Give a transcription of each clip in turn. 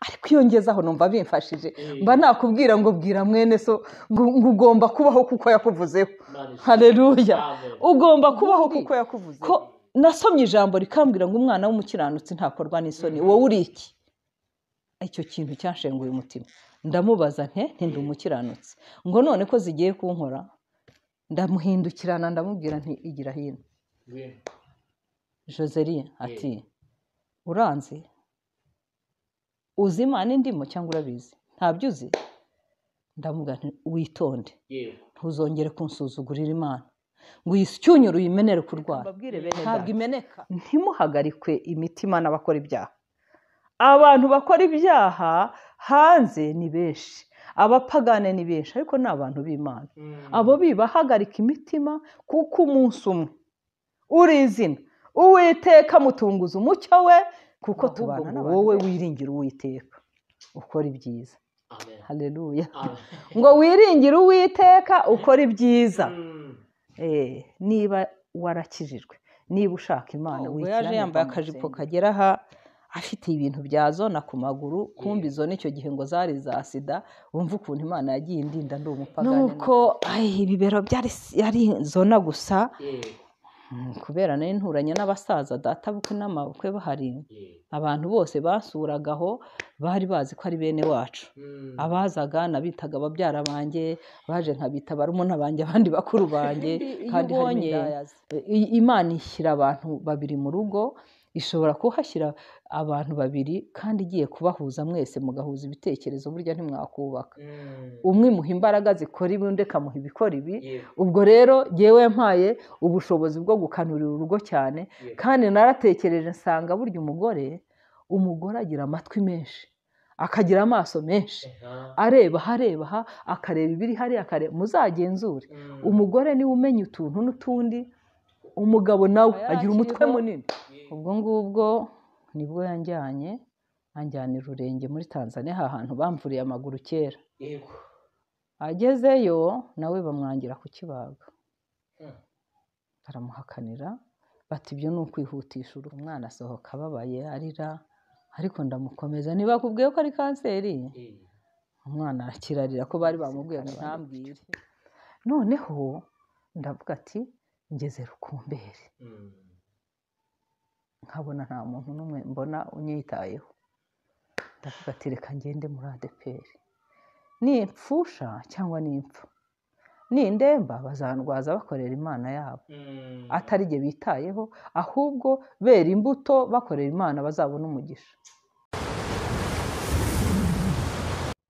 ariko iyo ngezeho numva bimfashije mba nakubwira ngo bwira mwene so ngo ugomba kubaho kuko yakuvuzeho. Haleluya. Ugomba kubaho kuko yakuvuzeho. Ko nasomye ijambo rikambwira ngo umwana w'umukiranutsi ntakorwa n'isoni. Wowe uri iki? Icyo kintu cyanshenguye umutima. Ndamubaza ndi umukiranutsi. Ngo none ko zigiye kunkora, ndamuhindukirana ndamubwira nti igira hino. Joseline ati uranzi? Uzi Imana indimo cyangwa urabizi? Ntabyo uzi? Ndamubwira nti witonde. Ntuzongere kunsuzugurira Imana. Ngo uyishyunyure uyimenere kurwara. Ntabwo imeneka. Ntimuhagarikwe imitima n'abakora ibyaha. Abantu bakora ibyaha hanze ni benshi. Abapagane ni benshi ariko ni abantu b'Imana. Abo bibahagarika imitima kuko umunsi umwe uri izina Uwiteka mutunguza umucyo we kuko tubana n'abantu. Wowe wiringira Uwiteka ukora ibyiza. Haleluya. Ngo wiringire Uwiteka ukora ibyiza. Niba warakijijwe, niba ushaka Imana yaje yambaye akajipo kagera aha afite ibintu bya zona ku maguru, kumbi izo nicyo gihe ngo zari za sida. Wumva ukuntu Imana yagiye indinda ndi umupagane. Nuko ibibero yari zona gusa. Kubera nari nturanye n'abasaza data bukwe n'amabukwe bahari, abantu bose basuragaho bari bazi ko ari bene wacu. Abazaga nabitaga ababyara banjye, baje nkabita barumuna banjye, abandi bakuru banjye. Kandi Imana ishyira abantu babiri mu rugo, ishobora kuhashyira abantu babiri kandi igiye kubahuza mwese mugahuza ibitekerezo, burya ntimwakubaka. Umwe muha imbaraga zikora ibi undi akamuha ibikora ibi. Ubwo rero jyewe mpaye ubushobozi bwo gukanurira urugo cyane. Kandi naratekereje nsanga burya umugore agira amatwi menshi, akagira amaso menshi, areba akareba ibiri hariya, akareba. Muzagenzure umugore niwe umenya utuntu n'utundi, umugabo nawe agira umutwe munini. Ubwo ngubwo nibwo anjyanira Rurenge muri Tanzania, ahantu bamvuriye amaguru kera. Agezeyo nawe bamwangira kukibaga, baramuhakanira bati ibyo ni ukwihutisha umwana. Asohoka ababaye arira, ariko ndamukomeza. Ntibakubwiye ko ari kanseri? Umwana arakirarira ko bari bamubwiye ngo ntambwire. Noneho ndavuga ati ngeze Rukumberi, nkabona nta muntu n'umwe mbona unyitayeho. Ndavuga ati reka ngende muri ADEPR, nimpfusha cyangwa nimpfa, nindemba bazandwaza bakorera Imana yabo, atari jye bitayeho, ahubwo bera imbuto bakorera Imana bazabona umugisha.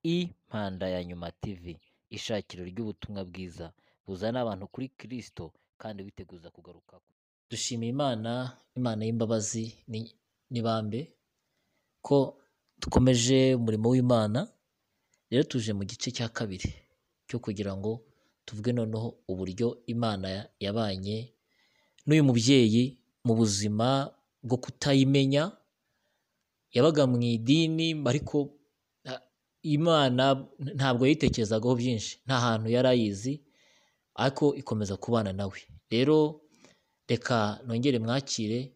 Impanda ya Nyuma TV, ishakiro ry'ubutumwa bwiza buzana abantu kuri Kristo kandi biteguza kugaruka. Dushimiye Imana y'imbabazi n'ibambe ko dukomeje umurimo w'Imana. Rero tuje mu gice cya kabiri cyo kugira ngo tuvuge noneho uburyo Imana yabanye n'uyu mubyeyi mu buzima bwo kutayimenya. Yabaga mu idini ariko Imana ntabwo yitekerezagaho byinshi, nta hantu yari ayizi, ariko ikomeza kubana nawe. Rero reka nongere mwakire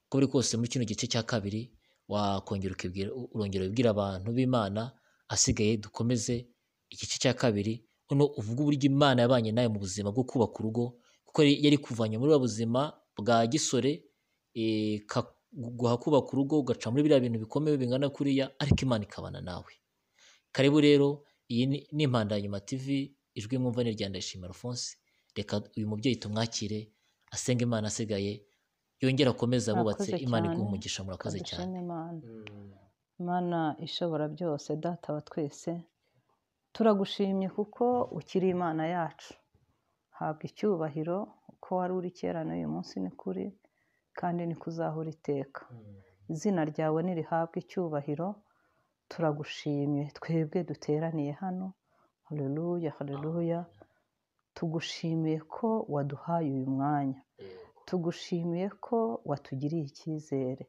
ko buri kose muri kino gice cya kabiri wakongera urongera ubwira abantu b'Imana. Asigaye dukomeze igice cya kabiri, noneho uvuga uburyo Imana yabanye nawe mu buzima bwo kubaka urugo, kuko yari kuvanye muri buzima bwa gisore guha kubaka urugo, ugaca muri biriya bintu bikomeye bingana kuriya, ariko Imana ikabana nawe. Karibu rero, iyi ni Impanda ya Nyuma TV, ijwi mwumva ni rya Ndayishimiye Alphonse. Reka uyu mubyeyi tumwakire asenga Imana, asigaye yongera akomeza abubatse. Imana iguha umugisha. Murakoze cyane. Imana ishobora byose, data wa twese, turagushimye kuko ukiri Imana yacu. Habwa icyubahiro, uko wari uri kera n'uyu munsi ni kuri, kandi ni kuzahora iteka. Izina ryawe nirihabwe icyubahiro. Turagushimye twebwe duteraniye hano. Haleluya, haleluya. Tugushimiye ko waduhaye uyu mwanya, tugushimiye ko watugiriye icyizere,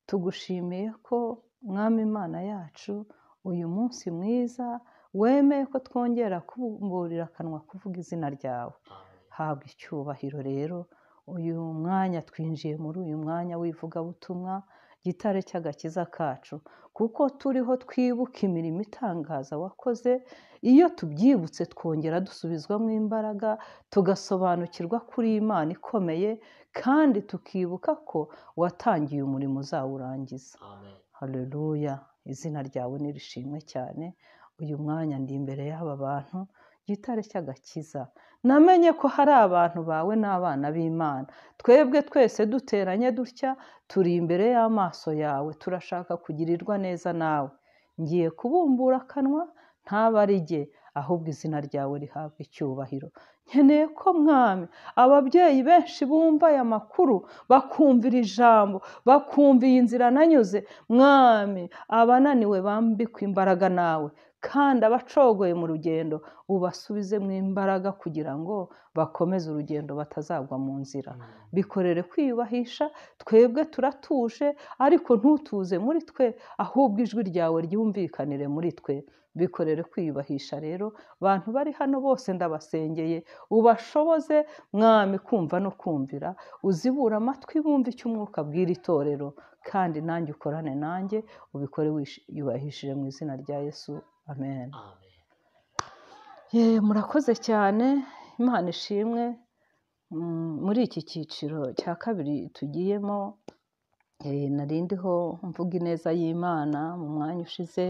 tugushimiye ko Mwami Imana yacu uyu munsi mwiza wemeye ko twongera kubumburira akanwa kuvuga izina ryawe. Habwa icyubahiro rero, uyu mwanya twinjiye muri uyu mwanya w'ivugabutumwa gitare cy'agakiza kacu, kuko turiho twibuka imirimo itangaza wakoze. Iyo tubyibutse twongera dusubizwamo imbaraga, tugasobanukirwa kuri Imana ikomeye, kandi tukibuka ko watangiye umurimo uzawurangiza. Haleluya, izina ryawe nirishimwe cyane. Uyu mwanya ndi imbere y'aba bantu, gitare cy'agakiza. Namenye ko hari abantu bawe n'abana b'Imana. Twebwe twese duteranye dutya, turi imbere y'amaso yawe, turashaka kugirirwa neza nawe. Ngiye kubumbura akanwa, ntaba ari jye, ahubwo izina ryawe rihabwa icyubahiro. Nkeneye ko Mwami, ababyeyi benshi bumva aya makuru, bakumvira ijambo, bakumva iyi nzira nanyuze. Mwami, abananiwe bambikwa imbaraga nawe, kandi abacogoye mu rugendo ubasubizemo imbaraga kugira ngo bakomeze urugendo batazagwa mu nzira. Bikorere kwiyubahisha, twebwe turatuje, ariko ntutuze muri twe, ahubwo ijwi ryawe ryumvikanire muri twe. Bikorere kwiyubahisha rero, abantu bari hano bose ndabasengeye, ubashoboze Mwami kumva no kumvira, uzibura amatwi bumva icyo umwuka abwira itorero, kandi nanjye ukorane nanjye, ubikore wiyubahishije mu izina rya Yesu. Amen. Murakoze cyane, Imana ishimwe. Muri iki cyiciro cya kabiri tugiyemo, nari ndiho mvuga ineza y'Imana mu mwanya ushize,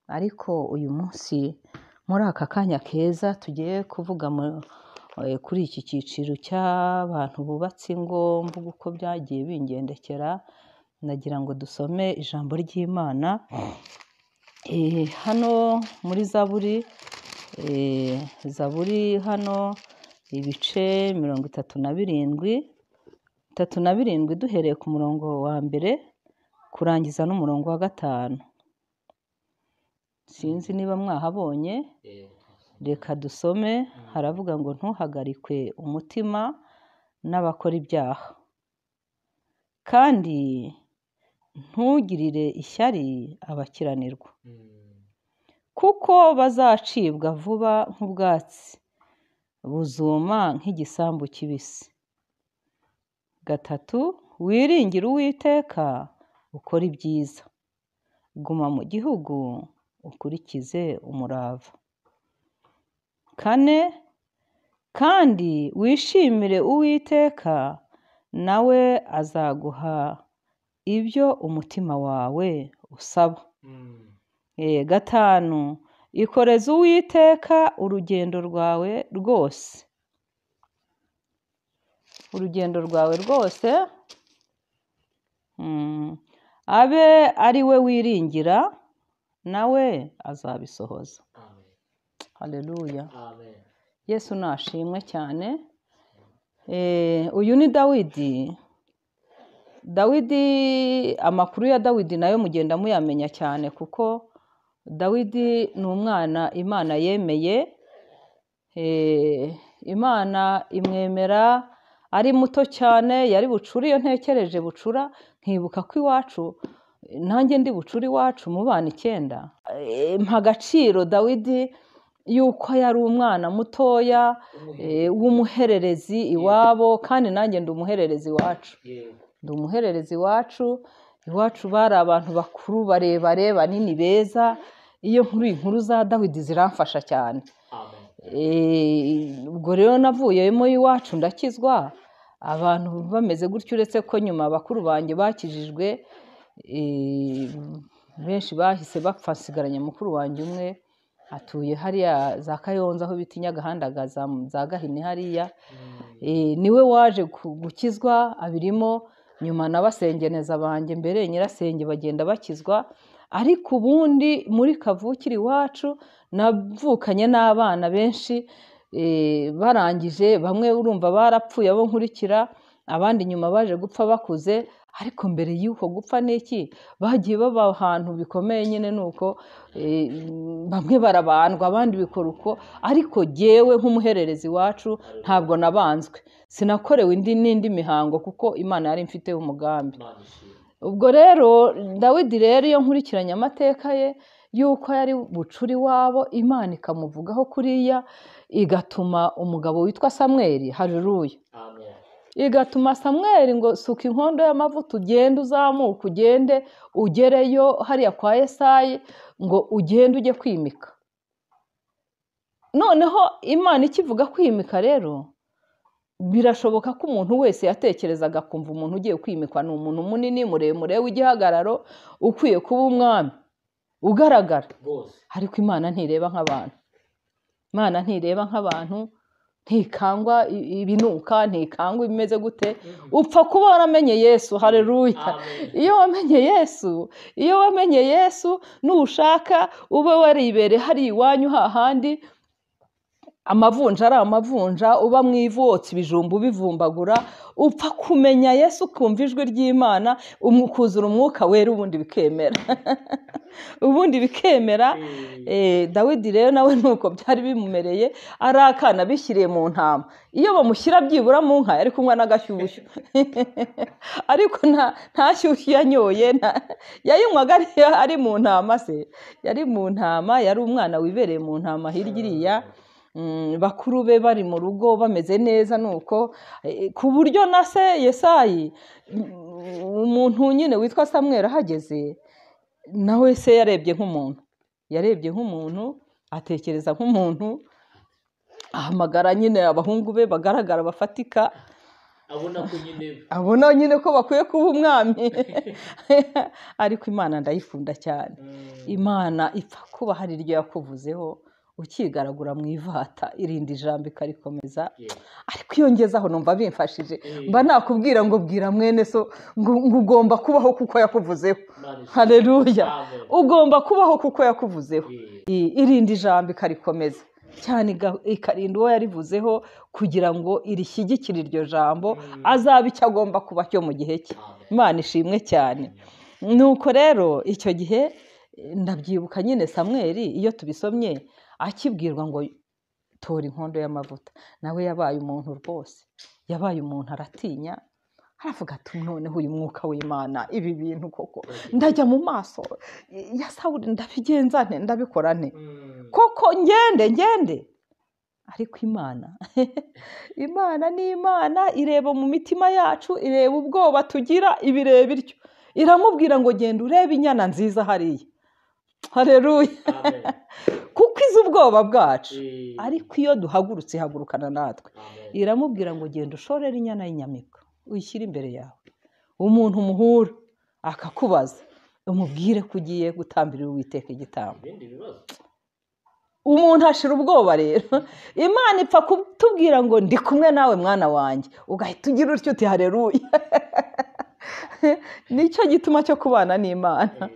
ariko uyu munsi muri aka kanya keza tugiye kuvuga kuri iki cyiciro cy'abantu bubatse ingo, mvuga uko byagiye bingendekera. Nagira ngo dusome ijambo ry'Imana hano muri Zaburi hano ibice 37 duhereye ku murongo wa mbere kurangiza n'umurongo wa 5. Sinzi niba mwahabonye, reka dusome. Haravuga ngo ntuhagarikwe umutima n'abakora ibyaha, kandi ntugirire ishyari abakiranirwa, kuko bazacibwa vuba nk'ubwatsi, buzuma nk'igisambu kibisi. 3, wiringire Uwiteka ukora ibyiza, guma mu gihugu ukurikize umurava. 4, kandi wishimire Uwiteka, nawe azaguha ibyo umutima wawe usaba. 5, ikoreze Uwiteka urugendo rwawe rwose. Urugendo rwawe rwose, abe ari we wiringira, nawe azabisohoza. Haleluya. Yesu nashimwe cyane. Uyu ni Dawidi. Amakuru ya Dawidi nayo mugenda muyamenya cyane, kuko Dawidi ni umwana Imana yemeye. Imana imwemera ari muto cyane, yari bucura. Iyo ntekereje bucura, nkibuka ko iwacu, nanjye ndi bucura iwacu mu bana 9. Mpa agaciro Dawidi yuko yari umwana mutoya w'umuhererezi iwabo, kandi nanjye ndi umuhererezi iwacu. Ndi umuhererezi iwacu. Iwacu bari abantu bakuru barebare banini beza. Iyo inkuru za Dawidi ziramfasha cyane. Ubwo rero navuyemo iwacu ndakizwa, abantu bameze gutyo, uretse ko nyuma bakuru banjye bakijijwe, benshi bahise bapfa, nsigaranye mukuru wanjye umwe atuye hariya za Kayonza aho bita Nyagahandagaza za Gahini hariya. Niwe waje gukizwa abirimo, nyuma n'abasengeneza banjye mbere nyirasenge bagenda bakizwa. Ariko ubundi muri kavukire iwacu navukanye n'abana benshi, barangije bamwe urumva barapfuye abo nkurikira, abandi nyuma baje gupfa bakuze. Ariko mbere y'uko gupfa n'iki, bagiye baba ahantu bikomeye nyine, nuko bamwe barabandwa abandi bikora uko. ariko jyewe nk'umuhererezi wacu ntabwo nabanzwe, sinakorewe n'indi mihango, kuko Imana yari mfiteho umugambi. Ubwo rero Dawidi rero iyo nkurikiranye amateka ye, yuko yari bucura iwabo, Imana ikamuvugaho kuriya, igatuma umugabo witwa Samweli. Haleluya. igatuma Samweli ngo suka inkondo y'amavuta ugende uzamuka ugende ugereyo hariya kwa Yesayi ngo ugende ujye kwimika. Noneho Imana ikivuga kwimika rero birashoboka ko umuntu wese yatekerezaga kumva umuntu ugiye kwimikwa ni umuntu munini muremure w'igihagararo ukwiye kuba umwami ugaragara, ariko Imana ntireba nk'abantu. Imana ntireba nk'abantu, ntikangwa ibinuka, ntikangwa ibimeze gute. Upfa kuba waramenye Yesu. Haleluya. Iyo wamenye Yesu nushaka ube waribere hari iwanyu hahandi amavunja ari amavunja, uba mu ivu wotsa ibijumba ubivumbagura, upfa kumenya Yesu ukumva ijwi ry'Imana, ukuzura umwuka wera, ubundi bikemera. Dawidi rero nawe nuko byari bimumereye, ari akana bishyiriye mu ntama. Iyo bamushyira byibura mu nka yari kunywa n'agashyushyu ariko nta shyushyu yanyoye, yayinywaga ari mu ntama se. Yari mu ntama, yari umwana wibereye mu ntama hirya iriya. Bakuru be bari mu rugo bameze neza, nuko ku buryo na se Yesayi umuntu nyine witwa Samweli ahageze nawe se yarebye nk'umuntu, atekereza nk'umuntu, ahamagara nyine abahungu be bagaragara bafatika, abona nyine ko bakwiye kuba umwami ariko Imana ndayikunda cyane. Imana ipfa kuba hari iryo yakuvuzeho ukigaragura mu ivata, irindi jambo ikarikomeza. Ariko iyo ngezeho numva bimfashije, mba nakubwira ngo bwira mwene so ngo ugomba kubaho kuko yakuvuzeho. Haleluya. Ugomba kubaho kuko yakuvuzeho. Irindi jambo ikarikomeza cyane, ikarinda uwo yarivuzeho kugira ngo irishyigikire iryo jambo, azabe icyo agomba kuba cyo mu gihe cye. Imana ishimwe cyane. Nuko rero icyo gihe ndabyibuka nyine Samweli iyo tubisomye akibwirwa ngo tora inkondo y'amavuta, nawe yabaye umuntu rwose, yabaye umuntu aratinya, aravuga ati noneho uyu mwuka w'Imana ibi bintu koko ndajya mu maso ya Sawuli ndabigenza nte, ndabikora nte koko, ngende. Ariko Imana ni Imana, ireba mu mitima yacu, ireba ubwoba tugira, ibireba bityo, iramubwira ngo genda urebe inyana nziza hariya. Haleluya. Kuko izi ubwoba bwacu, ariko iyo duhagurutse ihagurukana natwe. Iramubwira ngo genda ushorere inyana y'inyamibwa uyishyire imbere yawe, umuntu umuhura akakubaza umubwire ko ugiye gutambirira Uwiteka igitambo. Umuntu ashira ubwoba rero. Imana ipfa kutubwira ngo ndi kumwe nawe mwana wanjye, ugahita ugira utyo uti haleluya. Nicyo gituma cyo kubana n'Imana.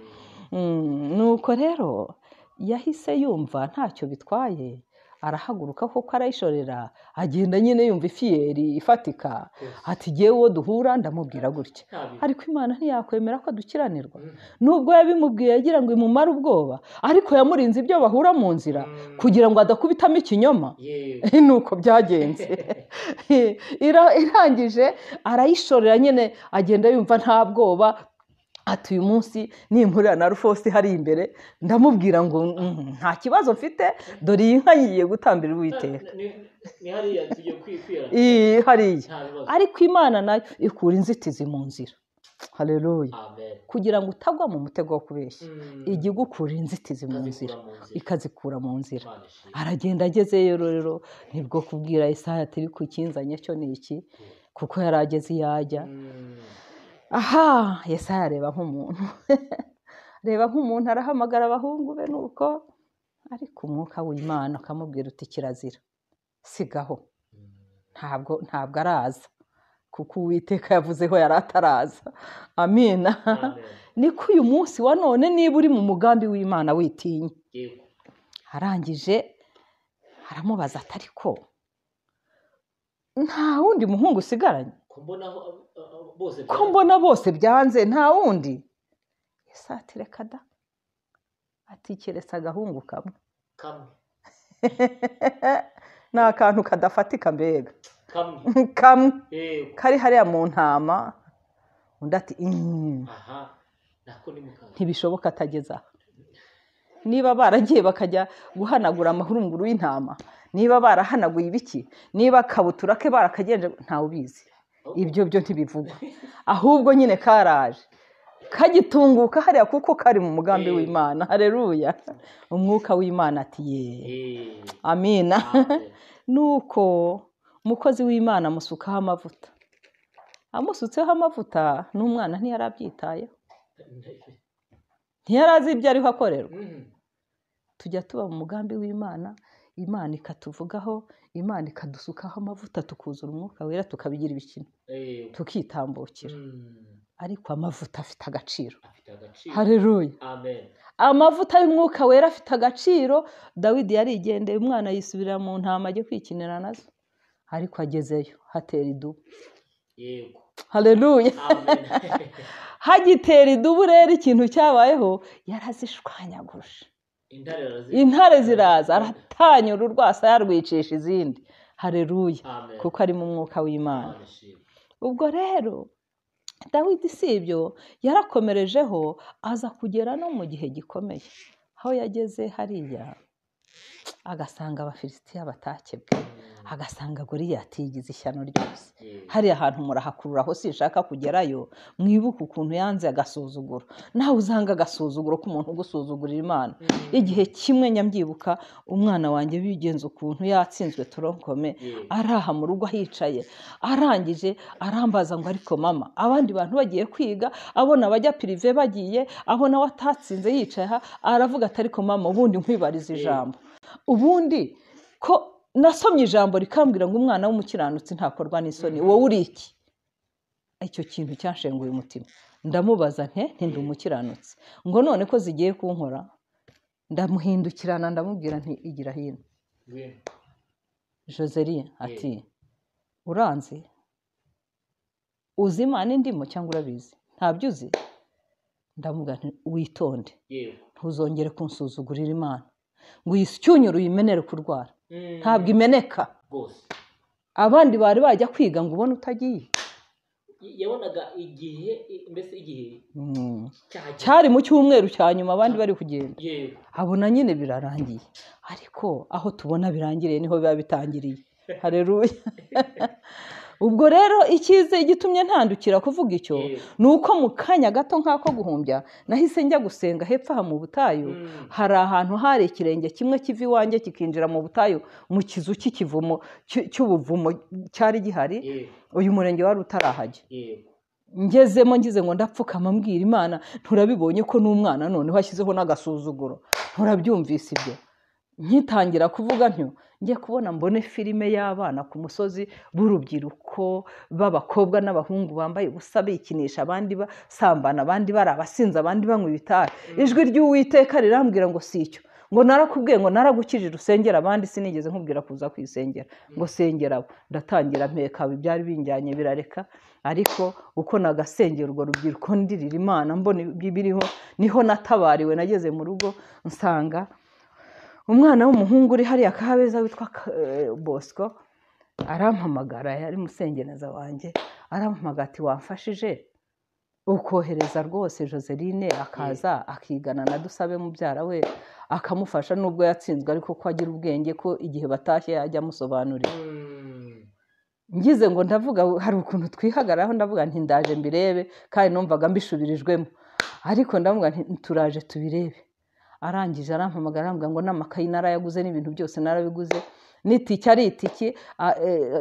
Nuko rero yahise yumva ntacyo bitwaye, arahaguruka koko arayishorera, agenda nyine yumva ifiyeri ifatika, ati jyewe uwo duhura ndamubwira gutya. Ariko Imana ntiyakwemera ko dukiranirwa. Nubwo yabimubwiye yagira ngo imumare ubwoba, ariko yamurinze ibyo bahura mu nzira kugira ngo adakubitamo ikinyoma. Nuko byagenze. Irangije arayishorera nyine, agenda yumva nta bwoba, ati uyu munsi nimpurira na Rufosi hari imbere ndamubwira ngo nta kibazo mfite, dore iyi nka yiye gutambira Uwiteka. Ni hariya tugiye kwipfira. Hariya. Ariko Imana nayo ikura inzitizi mu nzira. Haleluya. Kugira ngo utagwa mu mutego wo kubeshya, ijya igukura inzitizi mu nzira, ikazikura mu nzira. Aragenda agezeyo rero nibwo kubwira Yesayi ati ku kinzanye cyo ni iki, kuko yari ageze yajya. Aha, Yesayi areba nk'umuntu. Reba nk'umuntu, arahamagara abahungu be nuko, ariko umwuka w'Imana akamubwira uti kirazira, sigaho, ntabwo araza, kuko Uwiteka yavuzeho yari ataraza. Amina. Niko uyu munsi wa none niba uri mu mugambi w'Imana witinye. Arangije aramubaza ati ariko nta wundi muhungu usigaranye? Ko mbona bose byanze, nta wundi? Yesayi ati reka da, ati keretse agahungu kamwe. Ni akantu kadafatika mbega, kamwe kari hariya mu ntama. Undi ati ntibishoboka atageza aha. Niba baragiye bakajya guhanagura amahurunguru y'intama, niba barahanaguye ibiki, niba akabutura ke barakagenje, ntawe ubizi. ibyo byo ntibivugwa, ahubwo nyine karaje kagitunguka hariya kuko kari mu mugambi w'Imana. Haleluya, umwuka w'Imana ati ye, amina. Nuko umukozi w'Imana amusukaho amavuta, amusutseho amavuta n'umwana ntiyarabyitayeho, ntiyarazi ibyo ariho akorerwa. Tujya tuba mu mugambi w'Imana, Imana ikatuvugaho, Imana ikadusukaho amavuta, tukuzura umwuka wera, tukabigira ibikino, tukitambukira. Ariko amavuta afite agaciro. Haleluya, amavuta y'umwuka wera afite agaciro. Dawidi yarigendeye, umwana yisubirira mu ntama ajye kwikinira nazo, ariko agezeyo hatera idubu. Haleluya, hagitera idubu rero ikintu cyabayeho, yarazishwanyaguje. Intare ziraza, aratanyura urwasa yarwicisha izindi. Haleluya, kuko ari mu mwuka w'Imana. Ubwo rero Dawidi si ibyo, yarakomerejeho aza kugera no mu gihe gikomeye, aho yageze hariya agasanga Abafilisitiya batakebwe, agasanga Goliyati yigize ishyano ryose. Hariya hantu murahakururaho, sinshaka kugerayo. Mwibuke ukuntu yanze agasuzuguro. Nawe uzanga agasuzuguro k'umuntu ugusuzugurira Imana. Igihe kimwe nyambyibuka umwana wanjye bigenza ukuntu yatsinzwe toronkome, araha mu rugo hicaye, arangije arambaza ngo ariko mama, abandi bantu bagiye kwiga, abona abajya pirive bagiye, abona watatsinze yicaye aha, aravuga ati ariko mama, ubundi nkwibariza ijambo, ubundi ko nasomye ijambo rikambwira ngo umwana w'umukiranutsi ntakorwa n'isoni, wowe uri iki? Icyo kintu cyanshenguye umutima. Ndamubaza nti ndi umukiranutsi, ngo none ko zigiye kunkora? Ndamuhindukirana ndamubwira nti igira hino. Joseline ati uranzi? Uzi Imana indimo cyangwa urabizi? Ntabyo uzi? Ndamubwira nti witonde, ntuzongere kunsuzugurira Imana, ngo uyishyunyure uyimenere kurwara. Ntabwo imeneka. Abandi bari bajya kwiga ngo ubone utagiye. Yabonaga igihe, mbese igihe cyari mu cyumweru cya nyuma, abandi bari kugenda, abona nyine birarangiye. Ariko aho tubona birangiriye niho biba bitangiriye. Haleluya. Ubwo rero icyize igitumye ntandukira kuvuga icyo, ni uko mu kanya gato nk'ako guhumbya nahise njya gusenga hepfo aha mu butayu. Hari ahantu hari ikirenge kimwe kiva iwanjye kikinjira mu butayu, mu kizu cy'ikivumo cy'ubuvumo cyari gihari. Uyu murenge wari utarahajya. Ngezemo ngize ngo ndapfukama mbwira Imana, nturabibonye ko n'umwana noneho ashyizeho n'agasuzuguro? Nturabyumvise ibyo? Nkitangira kuvuga ntyo, ngiye kubona mbone filime y'abana ku musozi b'urubyiruko, b'abakobwa n'abahungu bambaye ubusa bikinisha, abandi basambana, abandi bari abasinzi, abandi banywa ibitabi. Ijwi ry'Uwiteka rirambwira ngo si icyo, ngo narakubwiye ngo naragukijije usengera abandi, sinigeze nkubwira kuza kwisengera, ngo sengera abo. Ndatangira mpeka, ibyari binjyanye birareka. Ariko uko nagasengera urwo rubyiruko ndirira Imana mbona biriho, niho natabariwe. Nageze mu rugo nsanga umwana w'umuhungu uri hariya Kabeza witwa Bosco arampamagara, yari musengeneza wanjye, arampamagara ati wamfashije ukohereza rwose Joseline akaza akigana na Dusabe mubyara we, akamufasha nubwo yatsinzwe ariko ko agira ubwenge, ko igihe batashye yajya amusobanurira. Ngize ngo ndavuga hari ukuntu twihagararaho, ndavuga nti ndaje mbirebe, kandi numvaga mbishubirijwemo, ariko ndavuga nti turaje tubirebe. Arangije arampamagara arambwira ngo n'amakayi narayaguze n'ibintu byose narabiguze, n'itiki ari itiki.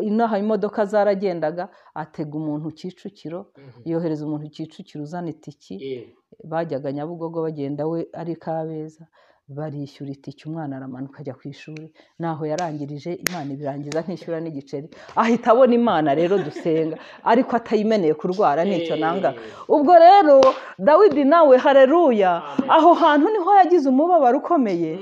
Inaha imodoka zaragendaga, atega umuntu Kicukiro, yohereza umuntu Kicukiro uzana itiki. Bajyaga Nyabugogo bagenda, we ari Kabeza, barishyura itiki, umwana aramanuka ajya ku ishuri. Naho yarangirije Imana ibirangiza ntishyura n'igiceri. Ahita abona Imana rero dusenga, ariko atayimeneye kurwara, nicyo nanga. Ubwo rero Dawidi nawe, haleluya, aho hantu niho yagize umubabaro ukomeye,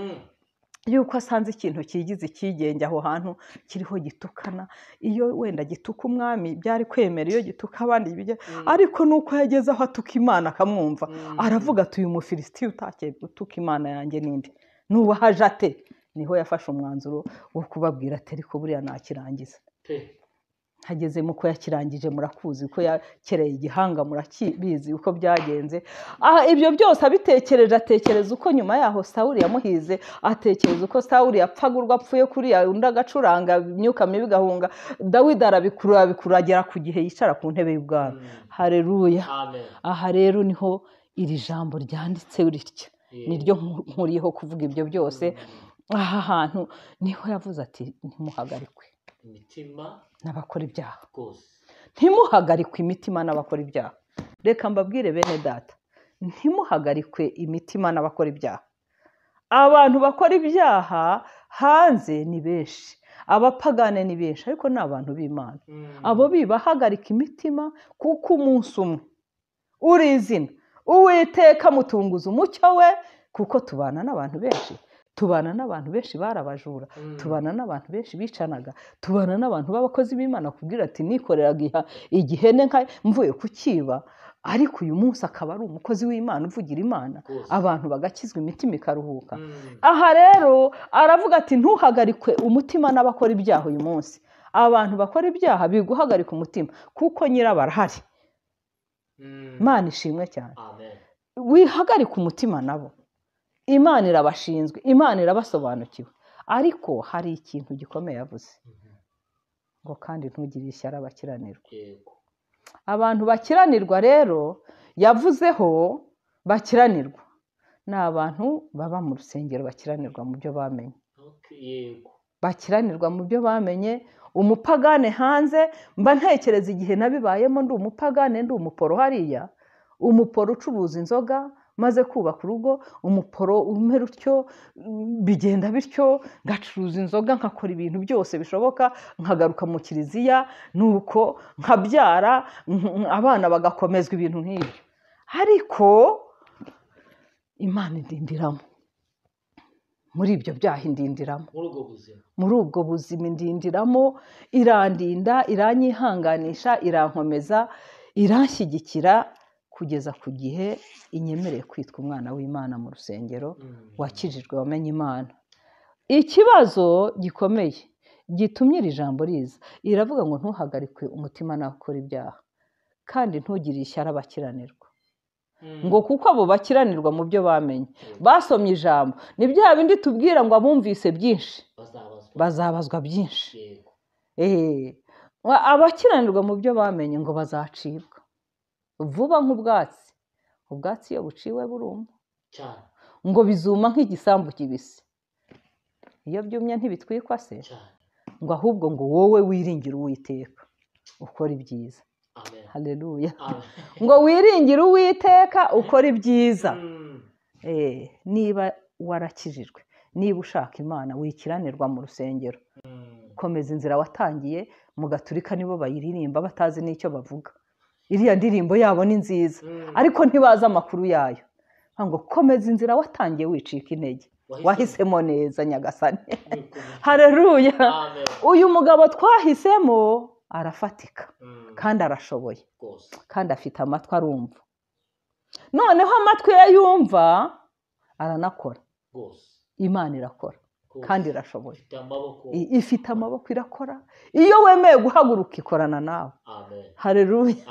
yuko asanze ikintu kigize ikigenge aho hantu kiriho gitukana. Iyo wenda gituka umwami byari kwemera, iyo gituka abandi bijya, ariko nuko yageze aho atuka Imana akamwumva, aravuga ati uyu Mufilisitiya utakeye gutuka Imana yanjye ninde, nubahaje ate? Niho yafashe umwanzuro wo kubabwira ati ariko buriya nakirangiza. hageze mu ko yakirangije murakuzi uko yakereye igihanga murakibizi uko byagenze. Ibyo byose abitekereje atekereza uko nyuma yaho Sawuli yamuhize, atekereza uko Sawuli yapfaga urwo apfuye kuriya undi agacuranga imyuka mibi igahunga. Dawidi arabikurura agera ku gihe yicara ku ntebe y'ubwami. Haleluya. Aha rero niho iri jambo ryanditse ritya, niryo nkuriyeho kuvuga ibyo byose. Aha hantu niho yavuze ati ntimuhagarikwe imitima n'abakora ibyaha, ntimuhagarikwe imitima n'abakora ibyaha. Reka mbabwire bene data, ntimuhagarikwe imitima n'abakora ibyaha. Abantu bakora ibyaha hanze ni benshi, abapagane ni benshi, ariko ni abantu b'Imana. Abo bibahagarika imitima kuko umunsi umwe uri izina Uwiteka mutunguza umucyo we, kuko tubana n'abantu benshi. Tubana n'abantu benshi barabajura, tubana n'abantu benshi bicanaga, tubana n'abantu b'abakozi b'Imana kubwira ati nikoreraga igihene mvuye kukiba, ariko uyu munsi akaba ari umukozi w'Imana uvugira Imana, abantu bagakizwa imitima ikaruhuka. Aha rero aravuga ati ntuhagarikwe umutima n'abakora ibyaha uyu munsi. Abantu bakora ibyaha biguhagarika umutima kuko nyirabo arahari. Imana ishimwe cyane. Wihagarika umutima nabo, Imana irabashinzwe, Imana irabasobanukiwe. Ariko hari ikintu gikomeye yavuze ngo kandi ntugire ishyari abakiranirwa. Abantu bakiranirwa rero yavuzeho bakiranirwa ni abantu baba mu rusengero, bakiranirwa mu byo bamenye. Bakiranirwa mu byo bamenye. Umupagane hanze, mba ntekereza igihe nabibayemo ndi umupagane, ndi umuporo hariya, umuporo ucuruza inzoga, maze kubaka urugo, umuporo umera utyo, bigenda bityo, ngacuruza inzoga, nkakora ibintu byose bishoboka, nkagaruka mu kiliziya, nuko nkabyara, abana bagakomezwa ibintu nk'ibyo. Ariko Imana indindiramo muri ibyo byaha, indindiramo muri ubwo buzima, indindiramo, irandinda, iranyihanganisha, irankomeza, iranshyigikira kugeza ku gihe inyemereye kwitwa umwana w'Imana mu rusengero, wakijijwe, wamenye Imana. Ikibazo gikomeye gitumye iri jambo riza, iravuga ngo ntuhagarikwe umutima n'abakora ibyaha, kandi ntugire ishyari abakiranirwa. Ngo kuko abo bakiranirwa mu byo bamenye, basomye ijambo. Ni bya bindi tubwira ngo abumvise byinshi bazabazwa byinshi. Abakiranirwa mu byo bamenye ngo bazacibwa vuba nk'ubwatsi. Ubwatsi iyo buciwe buruma, ngo bizuma nk'igisambu kibisi. Iyo byumye ntibitwikwa se? Ngo ahubwo ngo wowe wiringire Uwiteka ukora ibyiza. Haleluya. Ngo wiringire Uwiteka ukora ibyiza. Niba warakijijwe, niba ushaka Imana, wikiranirwa mu rusengero. Komeza inzira watangiye. Mu Gaturika nibo bayiririmba batazi n'icyo bavuga. Iriya ndirimbo yabo ni nziza, ariko ntibazi amakuru yayo. Ngo komeza inzira watangiye, wicika intege, wahisemo neza Nyagasani. Haleluya. Uyu mugabo twahisemo arafatika kandi arashoboye, kandi afite amatwi arumva. Noneho amatwi ye yumva aranakora. Imana irakora kandi irashoboye, ifite amaboko, irakora. Iyo wemeye guhaguruka ikorana nawe. Haleluya.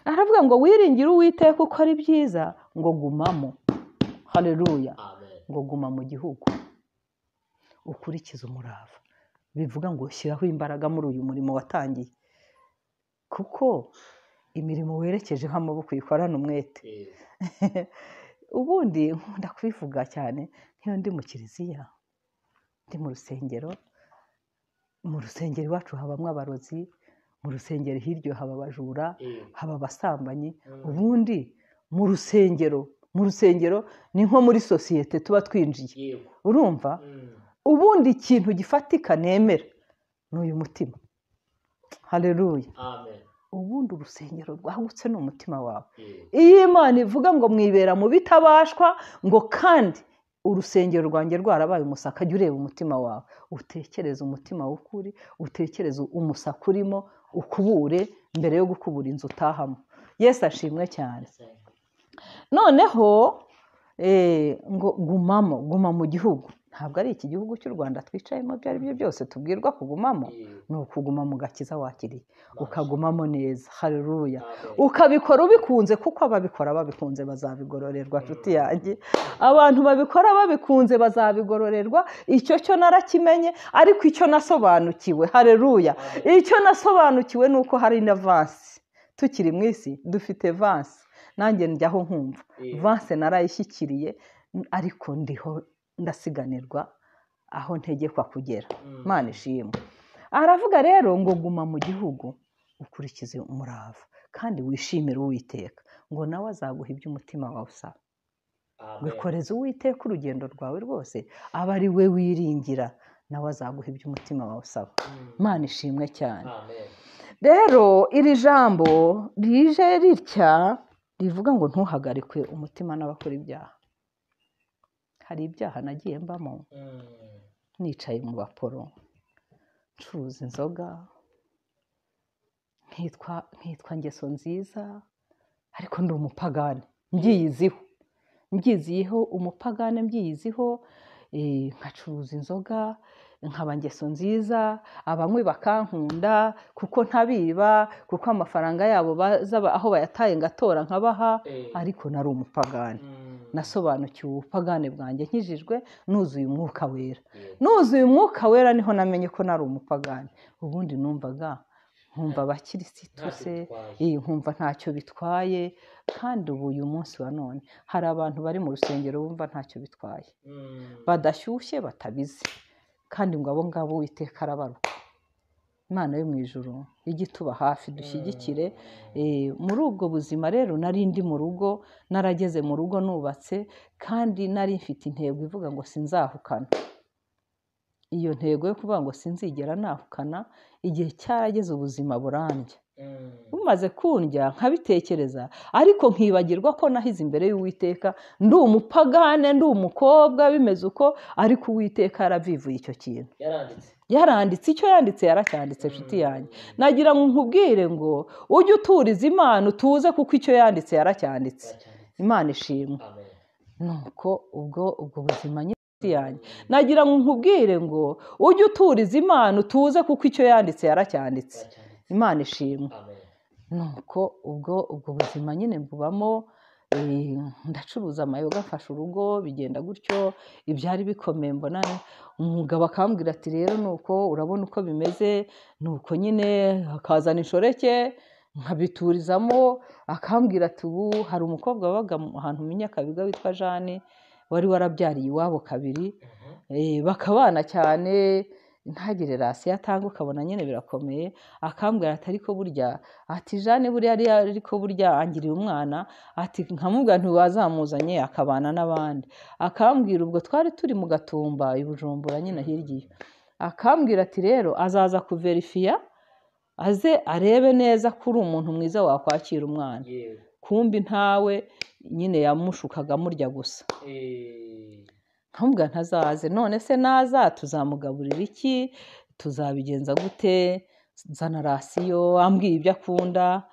Aravuga ngo wiringire Uwiteka ukora ibyiza, ngo gumamo. Haleluya. Ngo guma mu gihugu, ukurikize umurava. Bivuga ngo shyiraho imbaraga muri uyu murimo watangiye, kuko imirimo werekejeho amaboko uyikorana umwete. Ubundi nkunda kubivuga cyane nk'iyo ndi mu kiliziya, ndi mu rusengero. Mu rusengero iwacu habamo abarozi, mu rusengero hirya haba abajura, haba abasambanyi. Ubundi mu rusengero ni nko muri sosiyete tuba twinjiye. Urumva? Ubundi ikintu gifatika nemera ni uyu mutima. Haleluya. Ubundi urusengero rwagutse ni umutima wawe. Iyo Imana ivuga ngo mwibera mu bitabashwa, ngo kandi urusengero rwanjye rwarabaye umusaka, jya ureba umutima wawe, utekereze umutima w'ukuri, utekereze umusaka urimo, ukubure mbere yo gukubura inzu utahamo. Yesu ashimwe cyane. Noneho ngo guma mu gihugu. ntabwo ari iki gihugu cy'u Rwanda twicayemo ibyo ari byo byose tubwirwa kugumamo, ni ukuguma mu gakiza wakiriye ukagumamo neza. Haleluya. Ukabikora ubikunze, kuko ababikora babikunze bazabigororerwa. Nshuti yanjye, abantu babikora babikunze bazabigororerwa. Icyo cyo narakimenye, ariko icyo nasobanukiwe, haleluya, icyo nasobanukiwe ni uko hari na vansi. Tukiri mu isi dufite vansi, nanjye njyaho nkumva vansi narayishyikiriye, ariko ndiho ndasiganirwa aho ntegekwa kugera. Imana ishimwe. Aravuga rero ngo guma mu gihugu ukurikize umurava kandi wishimire Uwiteka, ngo nawe azaguha ibyo umutima wawe usaba. Wikoreze Uwiteka urugendo rwawe rwose, aba ari we wiringira, nawe azaguha ibyo umutima wawe usaba. Imana ishimwe cyane. Rero iri jambo rije ritya rivuga ngo ntuhagarikwe umutima n'abakora ibyaha. Hari ibyaha nagiye mbamo, nicaye mu baporo, ncuruza inzoga, nkitwa ngeso nziza, ariko ndi umupagane mbyiyiziho umupagane mbyiyiziho, nkacuruza inzoga, nkaba ngeso nziza, abanywi bakankunda kuko ntabiba, kuko amafaranga yabo aho bayataye ngatora nkabaha, ariko nari umupagane. Nasobanukiwe ubupagane bwanjye nkijijwe, nuzuye umwuka wera. Nuzuye umwuka wera niho namenye ko nari umupagane. Ubundi numvaga nkumva abakirisitu se, nkumva ntacyo bitwaye, kandi ubu uyu munsi wa none hari abantu bari mu rusengero bumva ntacyo bitwaye, badashyushye batabizi, kandi ngo abo ngabo Uwiteka arabaruka. Imana yo mu ijuru ijye ituba hafi, dushyigikire muri ubwo buzima. Rero nari ndi mu rugo, narageze mu rugo nubatse, kandi nari mfite intego ivuga ngo sinzahukana. Iyo ntego yo kuvuga ngo sinzigera nahukana, igihe cyarageze ubuzima burambye. Bumaze kundya nkabitekereza, ariko nkibagirwa ko nahize imbere y'Uwiteka, ndi umupagane, ndi umukobwa bimeze uko, ariko Uwiteka yaravivuye icyo kintu. Yaranditse icyo yanditse, yaracyanditse. Nshuti yanjye, nagira ngo nkubwire ngo ujye uturiza Imana utuze, kuko icyo yanditse yaracyanditse. Imana ishimwe. Nuko ubwo buzima nyine yanjye, nagira ngo nkubwire ngo ujye uturiza Imana utuze, kuko icyo yanditse yaracyanditse. Imana ishimwe. Nuko ubwo buzima nyine mbubamo, ndacuruza amayoga, mfashe urugo, bigenda gutyo. Ibyari bikomeye, mbona umugabo akambwira ati rero nuko urabona uko bimeze, nuko nyine akazana inshoreke nkabiturizamo. Akambwira ati ubu hari umukobwa wabaga ahantu mu Nyakabiga witwa Jane, wari warabyariye iwabo kabiri, bakabana cyane, ntagire rasiyo atanga, ukabona nyine birakomeye. Akambwira ati ariko burya, ati Jane buriya ariko burya angiriye umwana, ati nkamubwira ntiwazamuzanye akabana n'abandi. Akambwira ubwo twari turi mu Gatumba i Bujumbura nyine hirya iyo. Akambwira ati rero azaza kuverifiya, aze arebe neza ko uri umuntu mwiza wakwakira umwana. Kumbi ntawe, nyine yamushukaga amurya gusa. Nkamubwira ntazaze. None se naza tuzamugaburira iki, tuzabigenza gute? Nzana rasiyo, ambwiye ibyo akunda.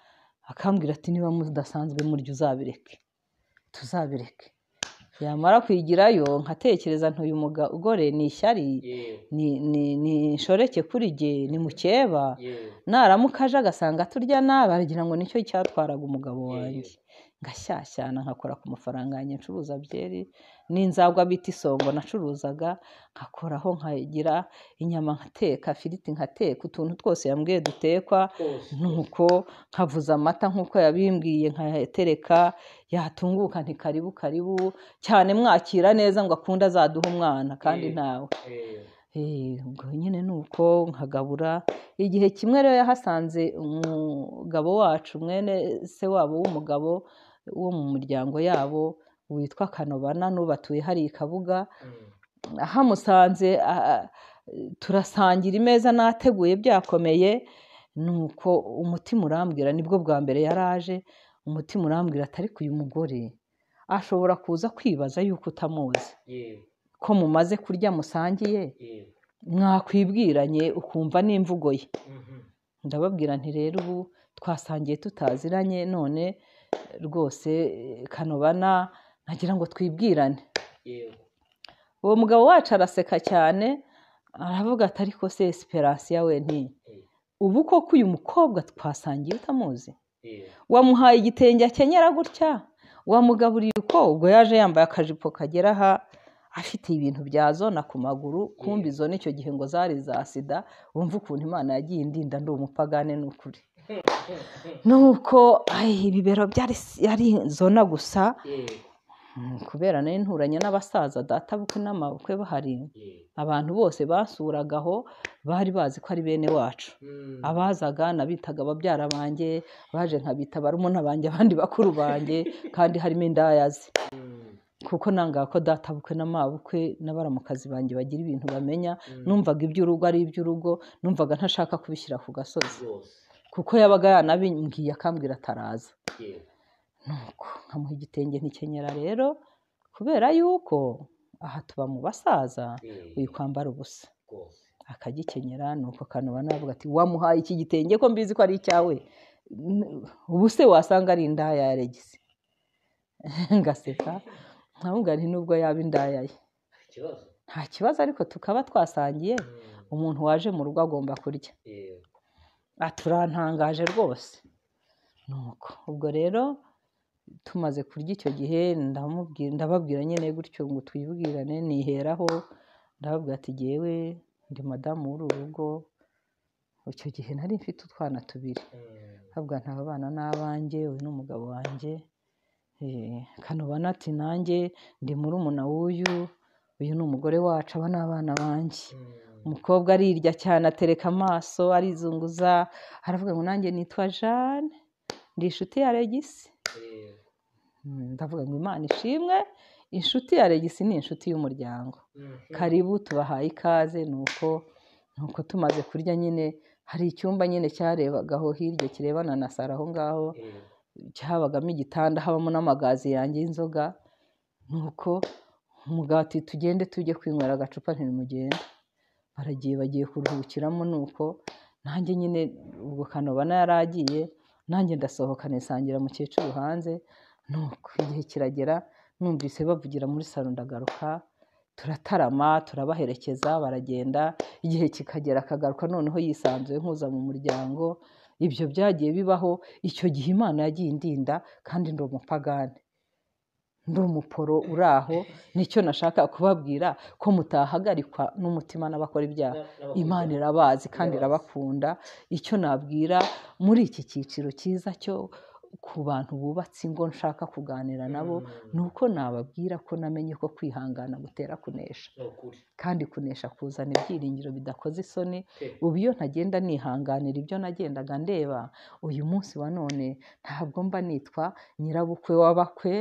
Akambwira ati niba mudasanzwe murya uzabireke, tuzabireke. Yamara kwigirayo nkatekereza ntuyu mugore ni ishyari, ni inshoreke kuri jye, ni mukeba. Naramuka aje agasanga turya nabi, aragira ngo nicyo cyatwaraga umugabo wanjye. Ngashyashyana nkakora ku mafaranga yanjye, ncuruza byeri n'inzagwa bita isongo nacuruzaga, nkakoraho nkagira inyama nkateka, firiti nkateka, utuntu twose yambwiye dutekwa. Nuko nkavuza amata nk'uko yabimbwiye, nkayatereka, yatunguka nti karibu karibu cyane, mwakira neza ngo akunde azaduha umwana, kandi ntawe. Ubwo nyine nuko nkagabura. Igihe kimwe rero yahasanze umugabo wacu, mwene se wabo w'umugabo wo mu muryango yabo witwa Kanobana, n'ubatuye hari i Kabuga. Ahamusanze turasangira, imeza nateguye byakomeye. Nuko umutima urambwira, nibwo bwa mbere yaraje, umutima urambwira ati ariko uyu mugore ashobora kuza kwibaza yuko utamuzi, ko mumaze kurya musangiye, mwakwibwiranye ukumva n'imvugo ye. Ndababwira nti rero ubu twasangiye tutaziranye, none rwose Kanobana nagira ngo twibwirane. uwo mugabo wacu araseka cyane aravuga ati ariko se Esperansiya we nti ubu koko uyu mukobwa twasangiye utamuzi wamuhaye igitenge akenyera gutya wamugaburiye uko ubwo yaje yambaye akajipo kagera aha afite ibintu bya zona ku maguru kumbi zo nicyo gihe ngo zari za sida wumva ukuntu Imana yagiye indinda ndi umupagane n'ukuri nuko ibibero byari zona gusa kubera nari nturanye n'abasaza data bukwe n'amabukwe bahari abantu bose basuragaho bari bazi ko ari bene wacu abazaga nabitaga ababyara banjye baje nkabita barumuna banjye abandi bakuru banjye kandi harimo indayazi kuko nanga ko data bukwe n'amabukwe n'abaramukazi banjye bagira ibintu bamenya numvaga iby'urugo ari iby'urugo numvaga ntashaka kubishyira ku gasozi kuko yabaga yanabimbwiye akambwira ataraza nuko nkamuha igitenge ntikenyera rero kubera yuko aha tuba mu basaza wikwambara ubusa akagikenyera nuko Kanoba navuga ati wamuhaye iki gitenge ko mbizi ko ari icyawe ubuse wasanga ari indaya ya Regisi ngaseka nkavuga nti nubwo yaba indaya ye nta kibazo ariko tukaba twasangiye umuntu waje mu rugo agomba kurya aturantangaje rwose nuko ubwo rero tumaze kurya icyo gihe ndababwira nyine gutyo ngo twibwirane niheraho ndababwira ati jyewe ndi madamu w'uru rugo icyo gihe nari mfite utwana tubiri habwa nta bana n'abanjye uyu n'umugabo wanjye Kanoba ati nanjye ndi murumuna w'uyu uyu ni umugore wacu aba n'abana banjye umukobwa arirya cyane atereka amaso arizunguza aravuga ngo nanjye nitwa Jeanne ndi inshuti ya Regisi ndavuga ngo Imana ishimwe inshuti ya Regisi ni inshuti y'umuryango karibu tubahaye ikaze nuko tumaze kurya nyine hari icyumba nyine cyarebagaho hirya kirebana na saro aho ngaho cyabagamo igitanda habamo n'amagazi yanjye y'inzoga nuko umugati tugende tujye kwinywera agacupa ntimugende bagiye kuruhukiramo nuko nanjye nyine ubwo Kanoba yaragiye nanjye ndasohoka nisangira mukecuru hanze nuko igihe kiragera numvise bavugira muri saro ndagaruka turatarama turabaherekeza baragenda igihe kikagera akagaruka noneho yisanzuye nkuza mu muryango ibyo byagiye bibaho icyo gihe Imana yagiye indinda kandi ndi umupagane ndi umuporo uraho nicyo nashaka kubabwira ko mutahagarikwa n'umutima n'abakora ibyaha Imana irabazi kandi irabakunda icyo nabwira muri iki cyiciro cyiza cyo ku bantu bubatse ingo nshaka kuganira nabo nuko nababwira ko namenye ko kwihangana gutera kunesha kandi kunesha kuzana ibyiringiro bidakoze isoni ubu iyo ntagenda nihanganira ibyo nagendaga ndeba uyu munsi wa none ntabwo mba nitwa nyirabukwe w'abakwe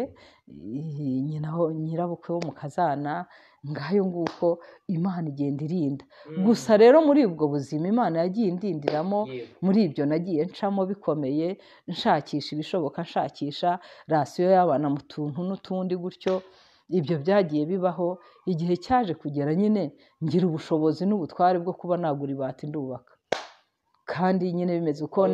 nyirabukwe wo mu kazana ngayo nguko Imana igenda irinda gusa rero muri ubwo buzima Imana yagiye indindiramo muri ibyo nagiye ncamo bikomeye nshakisha ibishoboka nshakisha rasiyo y'abana mu tuntu n'utundi gutyo ibyo byagiye bibaho igihe cyaje kugera nyine ngira ubushobozi n'ubutware bwo kuba nagura ibati ndubaka kandi nyine bimeze uko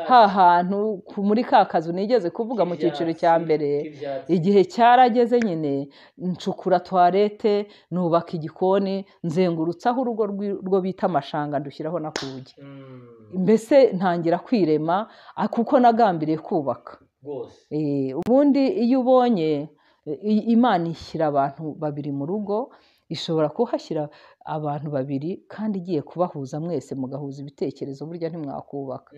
hantu muri ka kazu nigeze kuvuga mu cyiciro cya mbere igihe cyarageze nyine ncukura toilette nubaka igikoni nzengurutsaho urugo rwo bita amashanga ndushyiraho na kugi mbese ntangira kwirema kuko nagambiriye kubaka ubundi iyo ubonye Imana ishyira abantu babiri mu rugo ishobora kuhashyira abantu babiri kandi igiye kubahuza mwese mugahuza ibitekerezo burya ntimwakubaka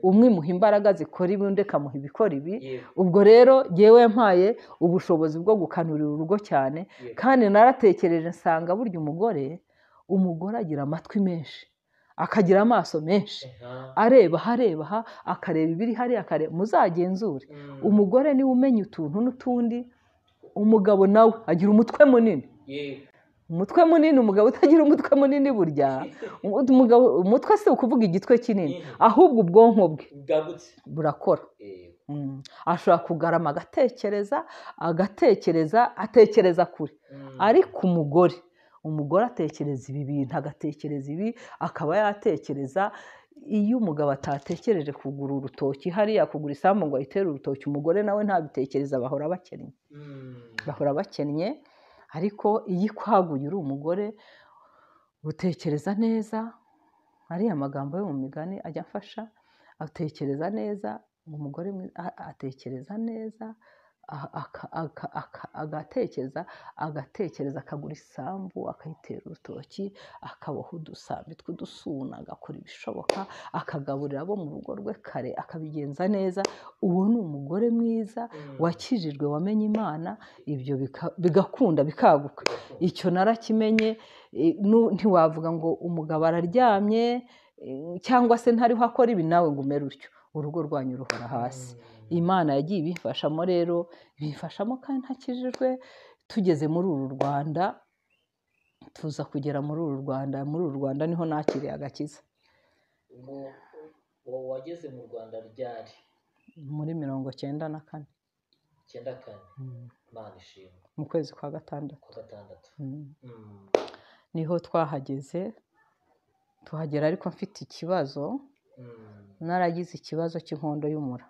umwe muha imbaraga zikora ibi undi akamuha ibikora ibi ubwo rero jyewe mpaye ubushobozi bwo gukanurira urugo cyane kandi naratekereje nsanga burya umugore agira amatwi menshi akagira amaso menshi areba aha akareba ibiri hariya akareba muzagenzure umugore niwe umenya utuntu n'utundi umugabo nawe agira umutwe munini umutwe munini umugabo utagira umutwe munini burya umutwe si ukuvuga igitwe kinini ahubwo ubwonko bwe burakora ashobora kugarama atekereza kure ariko umugore atekereza ibi bintu agatekereza ibi akaba yatekereza iyo umugabo atatekereje kugura urutoki hariya kugura isambu ngo ayitere urutoki umugore nawe ntabitekereza bahora bakennye ariko iyo ikwaguye uri umugore utekereza neza, ariya magambo yo mu migani ajya afasha, atekereza neza, umugore atekereza neza, agatekereza akagura isambu akayitera urutoki, akaboha udusambi tw'udusuna, agakora ibishoboka, akagaburira abo mu rugo rwe kare, akabigenza neza. Uwo ni umugore mwiza wakijijwe, wamenye Imana, ibyo bigakunda bikaguka. Icyo narakimenye. Ntiwavuga ngo umugabo araryamye cyangwa se ntariho akora ibi nawe ngo umere utyo, urugo rwanyu ruhora hasi. Imana yagiye ibifashamo rero, ibifashamo kandi ntakijijwe. Tugeze muri uru Rwanda, tuza kugera muri uru Rwanda niho nakiriye agakiza. Wageze mu Rwanda ryari? Muri 1994. 94. Imana ishimwe. Mu kwezi kwa gatandatu. Niho twahageze, tuhagera ariko mfite ikibazo, naragize ikibazo cy'inkondo y'umura.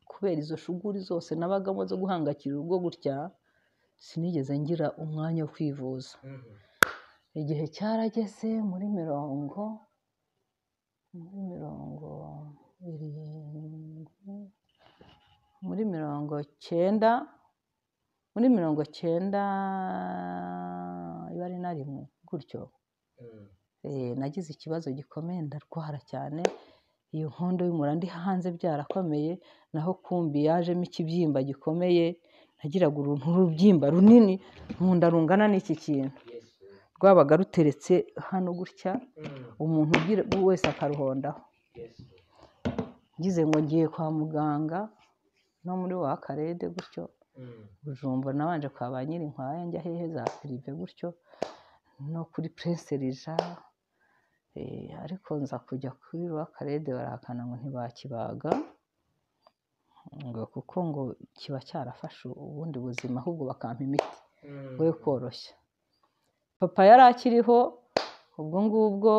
Kubera izo shuguri zose nabagamo zo guhangakira urugo gutya, sinigeze ngira umwanya wo kwivuza. Igihe cyarageze muri mirongo cyenda iba ari na rimwe gutyo, nagize ikibazo gikomeye, ndarwara cyane. Iyo nkondo y'umura ndi hanze byarakomeye, naho kumbi yajemo ikibyimba gikomeye. Nagiraga urubyimba runini mu nda rungana n'iki kintu, rwabaga ruteretse hano gutya, umuntu wese akaruhondaho. Ngize ngo ngiye kwa muganga no muri wa Karede gutyo, Bujumbura, nabanje kwa ba Nyirinkwaya, njya hehe za Filipe gutyo, no kuri Prince Rija, ariko nza kujya kuri wa Karede barahakana ngo ntibakibaga, ngo kuko ngo kiba cyarafashe ubundi buzima, ahubwo bakampa imiti yo koroshya. Papa yari akiriho, ubwo ngubwo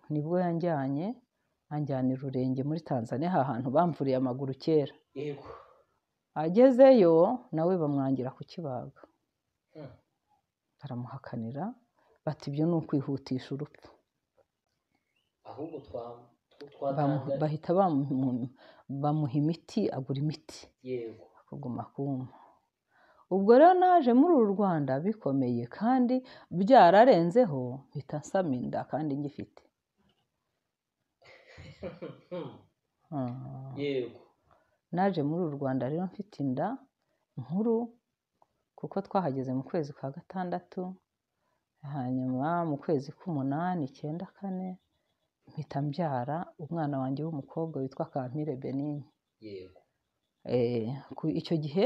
nibwo anjyana Rurenge muri Tanzania, ahantu bamvuriye amaguru kera. Agezeyo nawe bamwangira kukibaga, baramuhakanira, bati ibyo ni ukwihutisha urupfu. Ahubwo bahita bamuha imiti, agura imiti, akaguma kumva. Ubwo rero naje muri uru Rwanda bikomeye kandi byararenzeho, mpita nsama inda kandi ngifite. Naje muri uru Rwanda rero mfite inda nkuru, kuko twahageze mu kwezi kwa gatandatu, hanyuma mu kwezi k'umunani 94 mpita mbyara umwana wanjye w'umukobwa witwa Kampire Benigne. Icyo gihe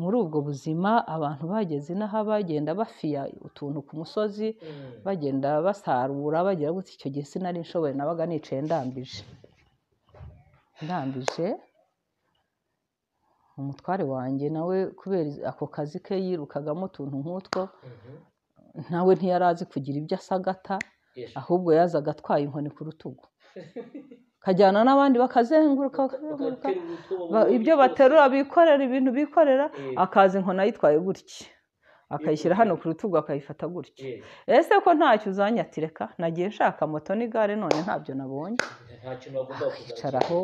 muri ubwo buzima abantu bageze n'aho bagenda bafiya utuntu ku musozi, bagenda basarura bagira gutya. Icyo gihe sinari nshoboye, nabaga nicaye ndambije. Umutware wanjye nawe kubera ako kazi ke yirukagamo utuntu nk'utwo, nawe ntiyarazi kugira ibyo asagata, ahubwo yazaga atwaye inkoni ku rutugu, kajyana n'abandi bakazenguruka, ibyo baterura bikorera, ibintu bikorera, akaza inkoni ayitwaye gutya, akayishyira hano ku rutugu, akayifata gutya. Ese ko ntacyo uzanye? Ati reka, nagiye nshaka moto n'igare, none ntabyo nabonye. Akicaraho.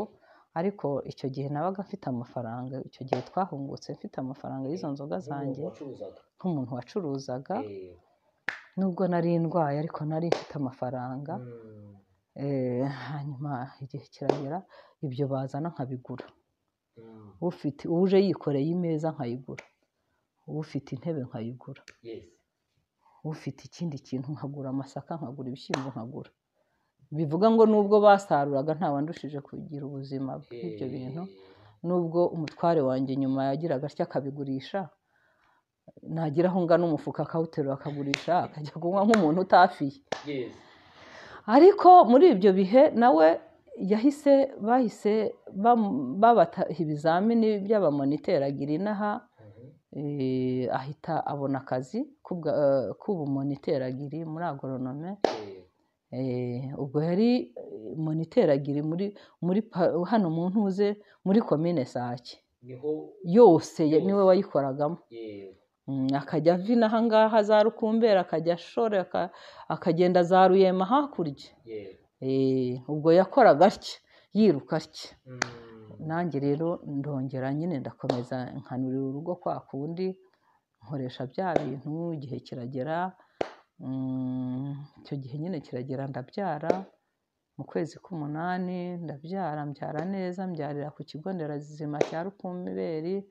Ariko icyo gihe nabaga mfite amafaranga, icyo gihe twahungutse mfite amafaranga y'izo nzoga zanjye, nk'umuntu wacuruzaga, nubwo nari ndwaye ariko nari mfite amafaranga. Hanyuma igihe kiragera, ibyo bazana nkabigura. Uje yikoreye imeza nkayigura, ufite intebe nkayigura, ufite ikindi kintu nkagura, amasaka nkagura, ibishyimbo nkagura. Bivuga ngo nubwo basaruraga nta wandushije kugira ubuzima bw'ibyo bintu, nubwo umutware wanjye nyuma yagiraga atya akabigurisha, nagira aho ngana umufuka akawuterura akagurisha, akajya kunywa nk'umuntu utafiye. Ariko muri ibyo bihe nawe bahise babataha ibizamini by'abamoniteragira inaha, ahita abona akazi k'ubumoniteragiri muri agoronome. Ubwo yari moniteragiri hano mu ntuze muri komine Sake. yose niwe wayikoragamo. Akajya ava inaha ngaha za Rukumberi akajya Shore akagenda za Ruyema hakurya. Ubwo yakoraga atya yiruka atya. Nanjye rero ndongera nyine ndakomeza nkanurira urugo kwa kundi nkoresha bya bintu. Igihe kiragera, icyo gihe nyine kiragera ndabyara. Mu kwezi k'umunani ndabyara, mbyara neza, mbyarira ku kigo nderabuzima cya Rukumberi.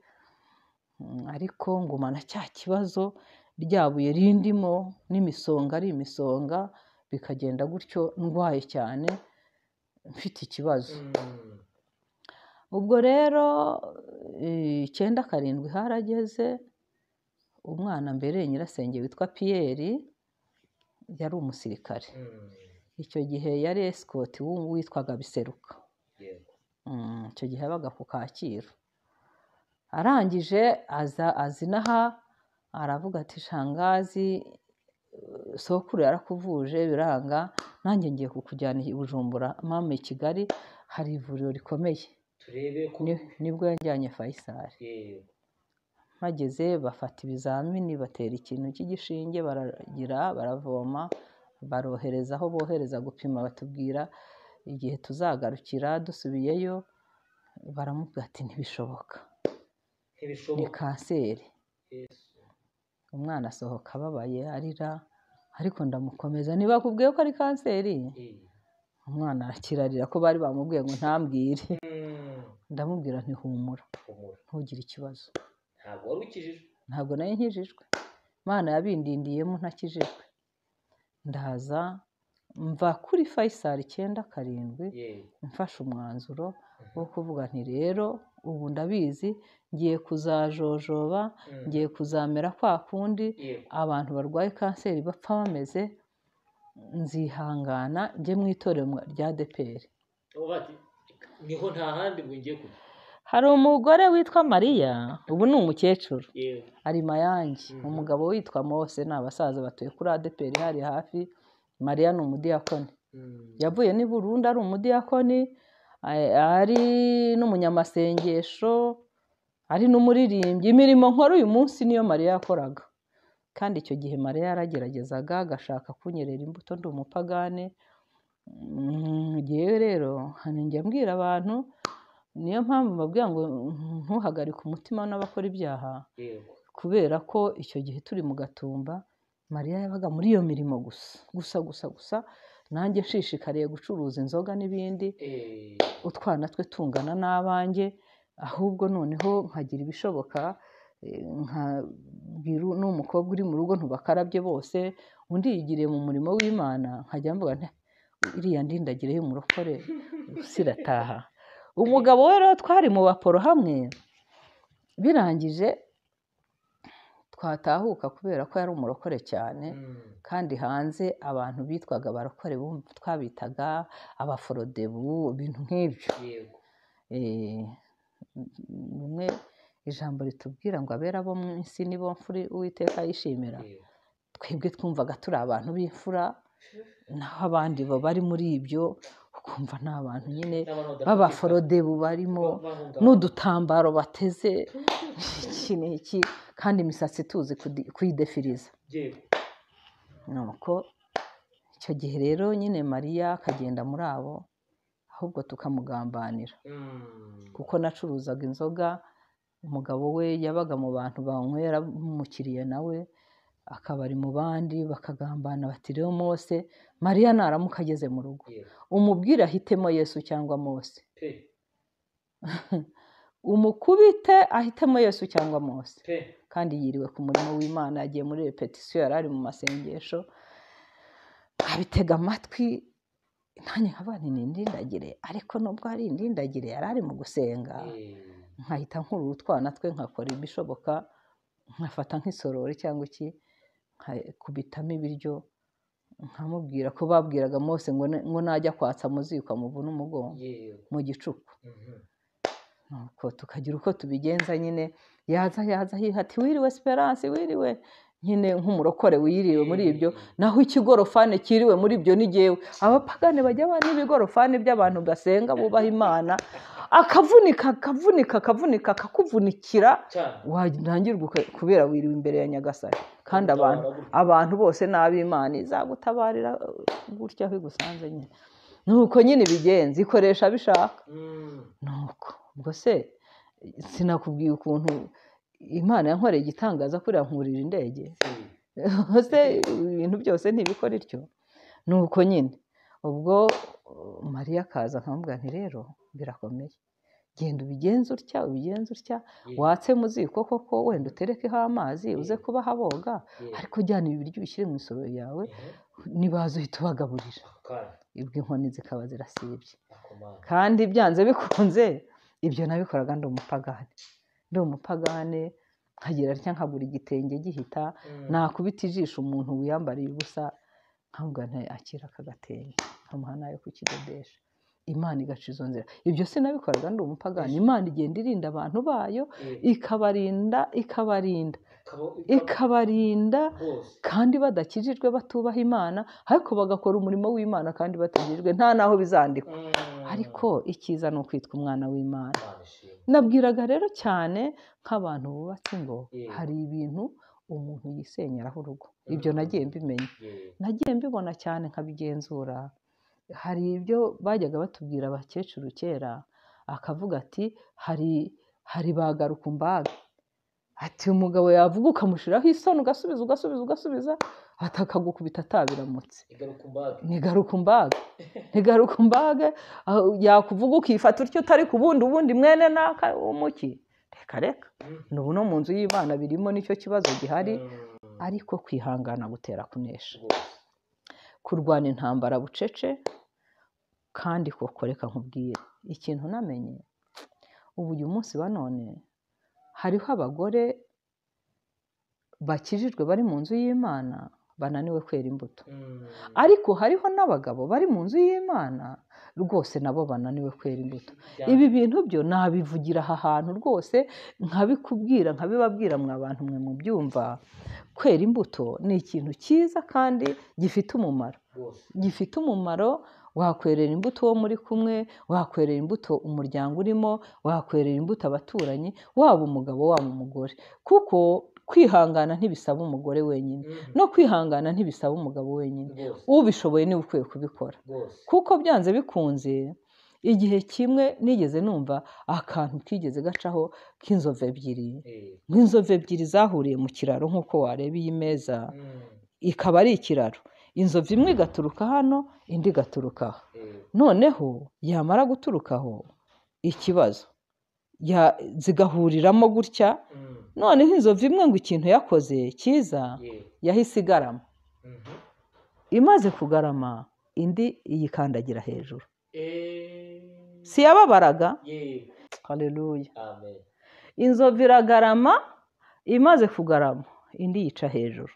Ariko ngumana cya kibazo, rya buye rindimo n'imisonga ari imisonga, bikagenda gutyo ndwaye cyane mfite ikibazo. Ubwo rero 9/7 harageze, umwana mbere nyirasenge witwa Pierre yari umusirikare. Icyo gihe yari escort witwaga Biseruka. Icyo gihe yabaga ku Kacyiru. Arangije aza inaha aravuga ati shangazi sokuru yarakuvuje biranga, nanjye ngiye kukujyana i Bujumbura mama, i Kigali hari ivuriro rikomeye. Nibwo yajyanye Faisal. Bageze bafata ibizamini, batera ikintu cy'igishinge, baravoma, barohereza aho bohereza gupima, batubwira igihe tuzagarukira. Dusubiyeyo baramubwira ati ntibishoboka, ni kanseri. Umwana asohoka ababaye arira, ariko ndamukomeza, ntibakubwiye ko ari kanseri? Umwana arakirarira ko bari bamubwiye ngo ntambwire. Ndamubwira nti humura, ntugire ikibazo. Ntabwo wari ukijijwe? Ntabwo nari nkijijwe, Imana yabindindiyemo ntakijijwe. Ndaza mva kuri Faisal 9/7 mfashe umwanzuro wo kuvuga nti rero ubu ndabizi ngiye kuzajojoba, ngiye kuzamera kwa kundi abantu barwaye kanseri bapfa bameze, nzihangana njye mu itorero rya ADEPR. Niho nta handi ngo ngiye kujya. Hari umugore witwa Mariya, ubu ni umukecuru, ari Mayange. Umugabo witwa Mose, ni abasaza batuye kuri ADEPR hari hafi. Mariya ni umudiyakoni, yavuye ni Burundi, ari umudiyakoni, ari n'umunyamasengesho, ari n'umuririmbyi. Imirimo nkora uyu munsi niyo Mariya yakoraga. Kandi icyo gihe Mariya yarageragezaga agashaka kunyerera imbuto, ndi umupagane. Ngewe rero njya mbwira abantu, niyo mpamvu mbabwira ngo ntuhagarike umutima n'abakora ibyaha, kubera ko icyo gihe turi mu Gatumba Mariya yabaga muri iyo mirimo gusa. Nanjye nshishikariye gucuruza inzoga n'ibindi, utwana twe tungana n'abanjye, ahubwo noneho nkagira ibishoboka, nkabwira n'umukobwa uri mu rugo ntubakarabye bose, undi yigiriye mu murimo w'Imana, nkajya mvuga nti iriya ndindagire y'umurokore sirataha. Umugabo we rero twari mu baporo hamwe, birangije twatahuka kubera ko yari umurokore cyane. Kandi hanze abantu bitwaga abarokore twabitaga abaforodebu, ibintu nk'ibyo. Rimwe ijambo ritubwira ngo abera bo mu isi nibo mfura Uwiteka yishimira. Twebwe twumvaga turi abantu b'imfura, naho abandi bari muri ibyo ukumva ni abantu nyine b'abaforodebu barimo n'udutambaro bateze iki n'iki, kandi imisatsi tuzi kuyidefiriza. Nuko icyo gihe rero nyine Mariya akagenda muri abo, ahubwo tukamugambanira kuko nacuruzaga inzoga. Umugabo we yabaga mu bantu banywera, umukiriya nawe akaba ari mu bandi, bakagambana bati rero Mose, Mariya naramuka ageze mu rugo umubwire ahitemo Yesu cyangwa Mose. Umukubite ahitemo Yesu cyangwa Mose. Kandi yiriwe ku murimo w'Imana, yagiye muri repetisiyo, yari ari mu masengesho, abitega amatwi. Nanjye nkaba nti ni indindagire, ariko nubwo ari indindagire yari ari mu gusenga. Nkahita nkurura utwana twe nkakora ibishoboka, nkafata nk'isorori cyangwa iki, nkakubitamo ibiryo, nkamubwira ko babwiraga Mose ngo najya kwatsa mu ziko amuvuna umugongo mu gicuku. Nuko tukagira uko tubigenza nyine. Yaza ati wiriwe Esperance, wiriwe. nyine nk'umurokore wiriwe muri ibyo, naho ikigorofane kiriwe muri ibyo ni jyewe. Abapagani bajya bana n'ibigorofane by'abantu basenga bubaha Imana, akavunika akakuvunikira, wangirwa kubera wiriwe imbere ya Nyagasani. Kandi abantu bose n'ab'Imana izagutabarira gutya aho igusanze nyine. Nuko nyine ibigenza ikoresha bishaka. Nuko ubwo se sinakubwiye ukuntu Imana yankoreye igitangaza kuriya nkurira indege. Se ibintu byose ntibikora ityo. Nuko nyine ubwo Mariya akaza nkamubwira nti rero birakomeye, genda ubigenza utya, watse mu ziko koko wenda uterekeho amazi uze kubaha boga, ariko jyana ibi biryo ubishyire mu isorori yawe, nibaza uhita ubagaburira. Ibwo inkoni zikaba zirasibye. Kandi byanze bikunze ibyo nabikoraga ndi umupagane, nkagira atya nkagura igitenge gihita, nakubita ijisho umuntu wiyambariye ubusa nkamubwira nti akira aka gatenge, nkamuha nayo kukidodesha. Imana igaca izo nzira. Ibyo sinabikoraga ndi umupagani. Imana igenda irinda abantu bayo, ikabarinda kandi badakijijwe, batubaha Imana, ariko bagakora umurimo w'Imana kandi batakijijwe, nta naho bizandikwa. Ariko icyiza ni ukwitwa umwana w'Imana. Nabwiraga rero cyane nk'abantu bubatse ingo, hari ibintu umuntu yisenyeraho urugo. Ibyo nagiye mbimenya, nagiye mbibona cyane nkabigenzura. Hari ibyo bajyaga batubwira abakecuru kera, akavuga ati hari bagaruka umbaga, ati umugabo yavuga ukamushyiraho isoni ugasubiza, atakagukubita atabiramutse. Ntigaruka umbaga, yakuvuga ukifata utyo utari ku bundi mwene naka umuki. Reka n'ubu no mu nzu y'Imana birimo, nicyo kibazo gihari. Ariko kwihangana gutera kunesha, kurwana intambara bucece. Kandi koko reka nkubwire ikintu namenye, ubu uyu munsi wa none hariho abagore bakijijwe bari mu nzu y'Imana bananiwe kwera imbuto, ariko hariho n'abagabo bari mu nzu y'Imana rwose nabo bananiwe kwera imbuto. Ibi bintu byo nabivugira aha hantu rwose, nkabibabwira mwa bantu mwe mu byumva. Kwera imbuto ni ikintu cyiza kandi gifite umumaro. Wakwerera imbuto uwo muri kumwe, wakwerera imbuto umuryango urimo, wakwerera imbuto abaturanyi, waba umugabo waba umugore. Kuko kwihangana ntibisaba umugore wenyine, no kwihangana ntibisaba umugabo wenyine. Ubishoboye niwe ukwiye kubikora. Kuko byanze bikunze, igihe kimwe nigeze numva akantu kigeze gacaho k'inzovu ebyiri zahuriye mu kiraro, nk'uko wareba iyi meza ikaba ari ikiraro. Inzovu imwe igaturuka hano, indi igaturuka aha. Noneho yamara guturukaho ikibazo, zigahuriramo gutya. Noneho inzovu imwe ngo ikintu yakoze cyiza, yahise igarama. Imaze kugarama, indi iyikandagira hejuru. Si yababaraga? Haleluya. Inzovu iragarama, imaze kugarama, indi yica hejuru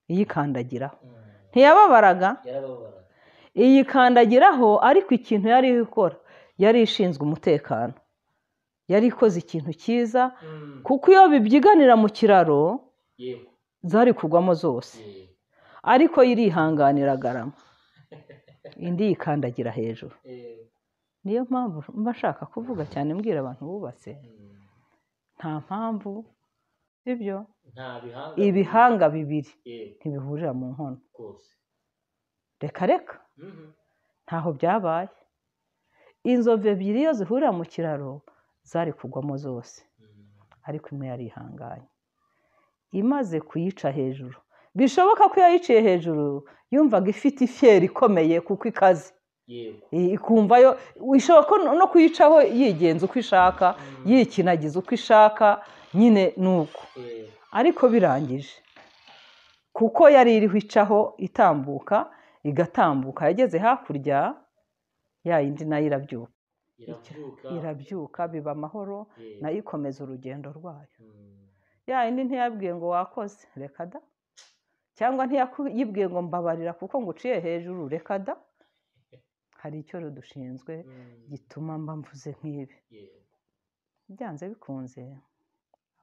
iyikandagiraho. Ntiyababaraga? Iyikandagiraho, ariko ikintu yari ikora, yari ishinzwe umutekano, yari ikoze ikintu cyiza. Kuko iyo bibyiganira mu kiraro zari kugwamo zose, ariko irihanganira garama, indi yikandagira hejuru. Niyo mpamvu mba nshaka kuvuga cyane mbwira abantu bubatse, nta mpamvu ibyo ibihanga bibiri ntibihurira mu nkono. Reka ntaho byabaye. Inzovu ebyiri iyo zihurira mu kiraro zari kugwamo zose, ariko imwe yarihanganye. Imaze kuyica hejuru, bishoboka ko yayiciye hejuru yumvaga ifite ifyeri ikomeye kuko ikaze, ikumva yo ishoboka no kuyicaho yigenza uko ishaka, yikinagiza uko ishaka, nyine nuko. Ariko birangije, kuko yari iriho icaho itambuka, igatambuka, yageze hakurya, ya yindi nayo irabyuka, biba amahoro, nayo ikomeza urugendo rwayo. Ya yindi ntiyabwiye ngo wakoze, reka da. Cyangwa ntiyibwiye ngo mbabarira kuko nguciye hejuru, reka da. Hari icyo dushinzwe gituma mba mvuze nk'ibi. Byanze bikunze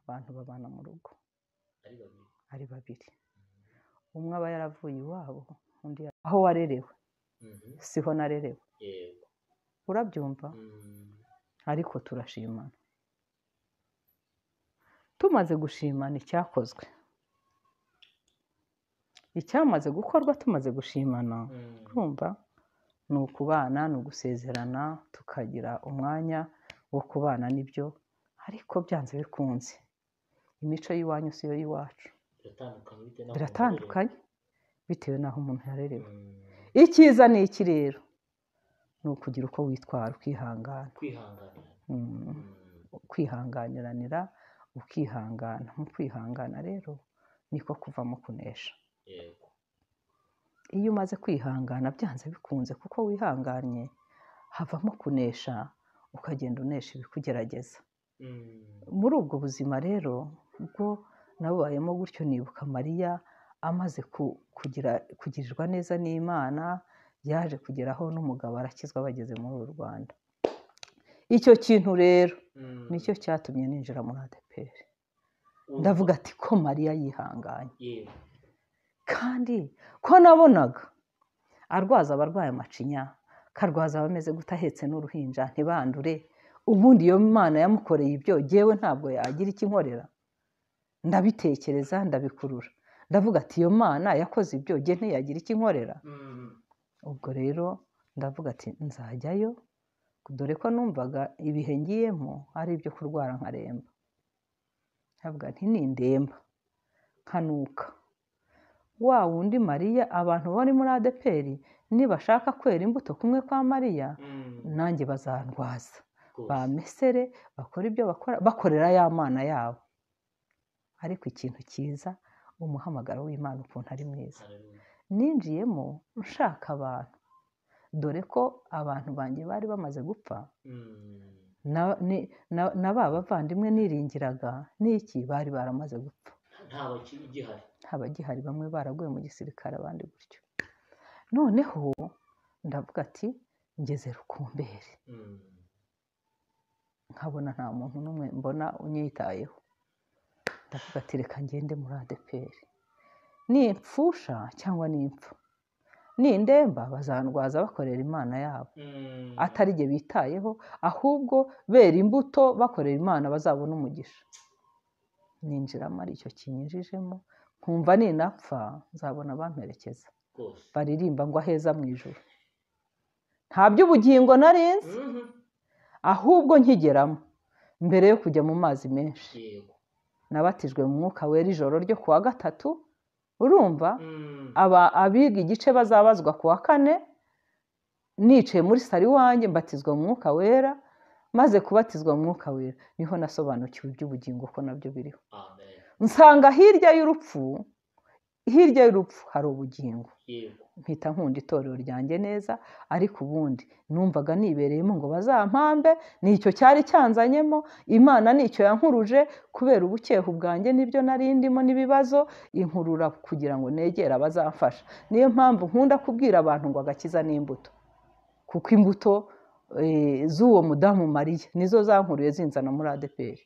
abantu babana mu rugo, ari babiri. Umwe aba yaravuye iwabo, undi aho warerewe siho narerewe. Urabyumva? Ariko turashimana. Tumaze gushimana icyakozwe, icyamaze gukorwa tumaze gushimana, urumva, ni ukubana, ni ugusezerana, tukagira umwanya wo kubana n'ibyo, ariko byanze bikunze imico y'iwanyu si yo y'iwacu, biratandukanye bitewe n'aho umuntu yarerewe. Icyiza ni iki rero? Ni ukugira uko witwara, ukihangana, kwihanganiranira, ukihangana. Mu kwihangana rero niko kuvamo kunesha. Iyo umaze kwihangana byanze bikunze, kuko wihanganye havamo kunesha, ukagenda unesha ibikugerageza. Muri ubwo buzima rero ubwo nabubayemo gutyo, nibuka Mariya amaze kugirirwa neza n'Imana, yaje kugeraho n'umugabo arakizwa bageze muri uru Rwanda. Icyo kintu rero nicyo cyatumye ninjira muri ADEPR. Ndavuga ati ko Mariya yihanganye, kandi ko nabonaga arwaza abarwaye amacinya, karwaza abameze gute, ahetse n'uruhinja ntibandure. Ubundi iyo Imana yamukoreye ibyo, jyewe ntabwo yagira icyo inkorera. Ndabitekereza, ndabikurura, ndavuga ati iyo Mana yakoze ibyo, jye ntiyagira icyo inkorera. Ubwo rero ndavuga ati nzajyayo, dore ko numvaga ibihe ngiyemo ari ibyo kurwara nkaremba. Ndavuga nti nindemba nkanuka, wa wundi Mariya abantu bari muri ADEPR nibashaka kwera imbuto kumwe kwa Mariya, nanjye bazandwaza, bamesere, bakora ibyo bakora, bakorera ya Mana yabo. Ariko ikintu cyiza, umuhamagaro w'Imana ukuntu ari mwiza. Ninjiyemo nshaka abantu, dore ko abantu banjye bari bamaze gupfa, na ba bavandimwe niringiraga n'iki bari baramaze gupfa, nta bagihari, bamwe baraguye mu gisirikare, abandi gutyo. Noneho ndavuga ati ngeze Rukumberi, nkabona nta muntu n'umwe mbona unyitayeho. Ndavuga ati reka ngende muri ADEPR, nimpfusha cyangwa nimpfa, nindemba bazandwaza bakorera Imana yabo, atari jye bitayeho, ahubwo bera imbuto bakorera Imana bazabona umugisha. Ninjiramo ari icyo kinyinjijemo, nkumva ninapfa nzabona abamperekeza baririmba ngo aheza mu ijuru. Nta by'ubugingo narinzi, ahubwo nkigeramo, mbere yo kujya mu mazi menshi, nabatijwe mu Mwuka Wera ijoro ryo ku wa gatatu. Urumva, abiga igice bazabazwa ku wa kane, nicaye muri sari wanjye mbatizwa mu Mwuka Wera. Maze kubatizwa mu Mwuka Wera niho nasobanukiwe iby'ubugingo ko nabyo biriho. Nsanga hirya y'urupfu hari ubugingo. Mpita nkunda itorero ryanjye neza, ariko ubundi numvaga nibereyemo ngo bazampambe, nicyo cyari cyanzanyemo. Imana nicyo yankuruje, kubera ubukehu bwanjye n'ibyo narindimo n'ibibazo, inkurura kugira ngo negere abazamfasha. Niyo mpamvu nkunda kubwira abantu ngo agakiza n'imbuto, kuko imbuto z'uwo mudamu Mariya nizo zankuruye zinzana muri ADEPR.